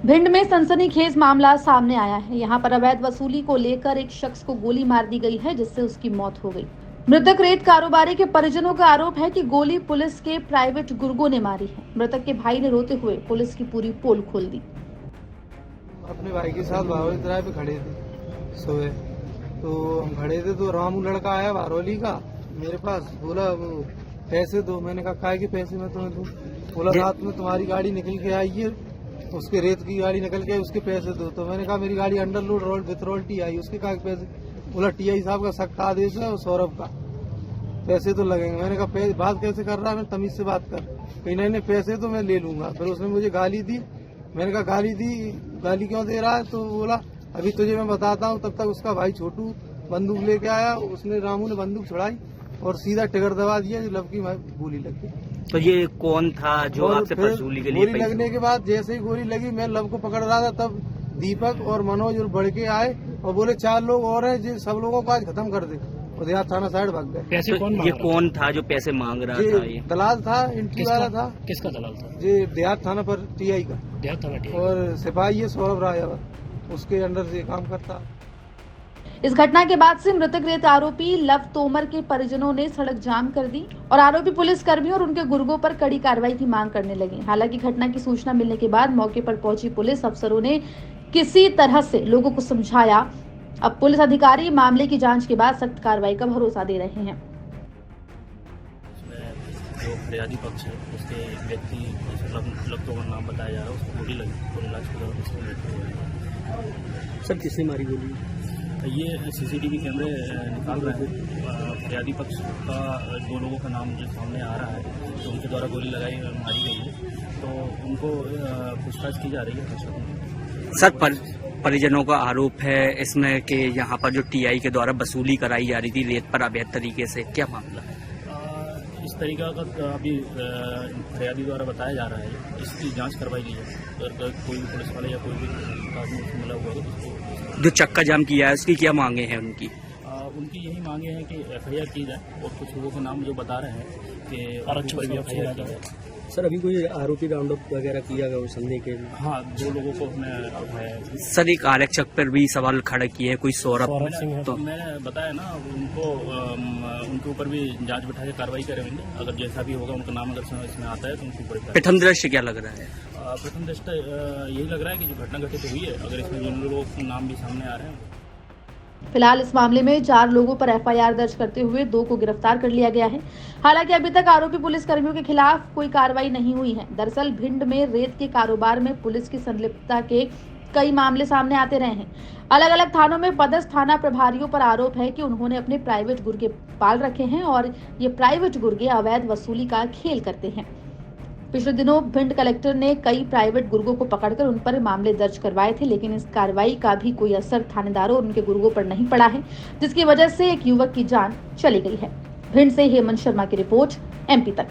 भिंड में सनसनीखेज मामला सामने आया है। यहाँ पर अवैध वसूली को लेकर एक शख्स को गोली मार दी गई है, जिससे उसकी मौत हो गई। मृतक रेत कारोबारी के परिजनों का आरोप है कि गोली पुलिस के प्राइवेट गुर्गों ने मारी है। मृतक के भाई ने रोते हुए पुलिस की पूरी पोल खोल दी। अपने भाई के साथ बारोली किराए पे खड़े थे सुबह, तो हम खड़े थे तो रामू लड़का आया बारोली का मेरे पास, बोला वो पैसे दो। मैंने कहा काय के पैसे मैं तुम्हें दूं? बोला रात में तुम्हारी गाड़ी निकल के आई है, उसके रेत की गाड़ी निकल के आई, उसके पैसे दो। तो मैंने कहा मेरी गाड़ी अंडरलोड रोड विथरोल टी आई, उसके काय पैसे? बोला टीआई साहब का सख्त आदेश है और सौरभ का पैसे तो लगेंगे। मैंने कहा बात कैसे कर रहा है, मैं तमीज से बात कर। कहीं नहीं पैसे तो मैं ले लूंगा। फिर उसने मुझे गाली दी। मैंने कहा गाली दी, गाली क्यों दे रहा है? तो बोला अभी तुझे मैं बताता हूँ। तब तक उसका भाई छोटू बंदूक लेके आया, उसने रामू ने बंदूक छुड़ाई और सीधा टिगर दबा दिया, जो लव की गोली लग गई। तो ये कौन था जो आपसे वसूली के लिए? गोली लगने के बाद जैसे ही गोली लगी, मैं लव को पकड़ रहा था, तब दीपक और मनोज और बढ़ के आए और बोले 4 लोग और हैं, जो सब लोगों को आज खत्म कर दे। और देहात थाना साइड भाग गए। पैसे कौन? ये कौन था जो पैसे मांग रहा था? ये दलाल था, एंट्री वाला था। किसका दलाल था? ये देहात थाना पर टीआई का, देहात थाना टीआई। और सिपाही है सौरभ राजावत, उसके अंडर से काम करता। इस घटना के बाद से मृतक रेत आरोपी लव तोमर के परिजनों ने सड़क जाम कर दी और आरोपी पुलिस कर्मियों और उनके गुर्गों पर कड़ी कार्रवाई की मांग करने लगे। हालांकि घटना की सूचना मिलने के बाद मौके पर पहुंची पुलिस अफसरों ने किसी तरह से लोगों को समझाया। अब पुलिस अधिकारी मामले की जांच के बाद सख्त कार्रवाई का भरोसा दे रहे हैं। जो फरियादी पक्ष है, उसके एक व्यक्ति लव तोमर नाम बताया जा रहा है, उसको गोली लगी और इलाज के दौरान उसको मृत्यु हुई। सर किसने मारी गोली? ये सीसीटीवी कैमरे निकाल रहे हैं। फरियादी पक्ष का 2 लोगों का नाम जो सामने आ रहा है, तो उनके द्वारा गोली लगाई मारी गई है, तो उनको पूछताछ की जा रही है। सर परिजनों का आरोप है इसमें कि यहाँ पर जो टीआई के द्वारा वसूली कराई जा रही थी रेत पर अवैध तरीके से, क्या मामला है? इस तरीका का अभी फरियादी द्वारा बताया जा रहा है, इसकी जांच करवाई गई है। अगर कोई भी पुलिस वाले या कोई भी आदमी मिला हुआ है तो जो चक्का जाम किया है उसकी क्या मांगे हैं उनकी? उनकी यही मांगे हैं कि एफआईआर की जाए और कुछ लोगों के नाम जो बता रहे हैं कि आरक्षण पर भी एफआईआर की जाए। सर अभी कोई आरोपी राउंड अप वगैरह किया गया संदेह के? हाँ, 2 लोगों को हमने उठाया। सर एक आरक्षक पर भी सवाल खड़ा किए हैं, कोई सौरभ सिंह है। तो मैंने बताया ना, उनको उनके ऊपर भी जांच बिठा के कार्रवाई करेंगे। अगर जैसा भी होगा उनका नाम अगर इसमें आता है तो उनके ऊपर। प्रथम दृष्टि क्या लग रहा है? प्रथम दृष्टि यही लग रहा है कि जो घटना घटित हुई है, अगर इसमें जिन लोगों के नाम भी सामने आ रहे हैं। फिलहाल इस मामले में 4 लोगों पर एफआईआर दर्ज करते हुए 2 को गिरफ्तार कर लिया गया है। हालांकि अभी तक आरोपी पुलिस कर्मियों के खिलाफ कोई कार्रवाई नहीं हुई है। दरअसल भिंड में रेत के कारोबार में पुलिस की संलिप्तता के कई मामले सामने आते रहे हैं। अलग अलग थानों में पदस्थ थाना प्रभारियों पर आरोप है कि उन्होंने अपने प्राइवेट गुर्गे पाल रखे हैं और ये प्राइवेट गुर्गे अवैध वसूली का खेल करते हैं। पिछले दिनों भिंड कलेक्टर ने कई प्राइवेट गुर्गों को पकड़कर उन पर मामले दर्ज करवाए थे, लेकिन इस कार्रवाई का भी कोई असर थानेदारों और उनके गुर्गों पर नहीं पड़ा है, जिसकी वजह से एक युवक की जान चली गई है। भिंड से हेमंत शर्मा की रिपोर्ट, MP तक।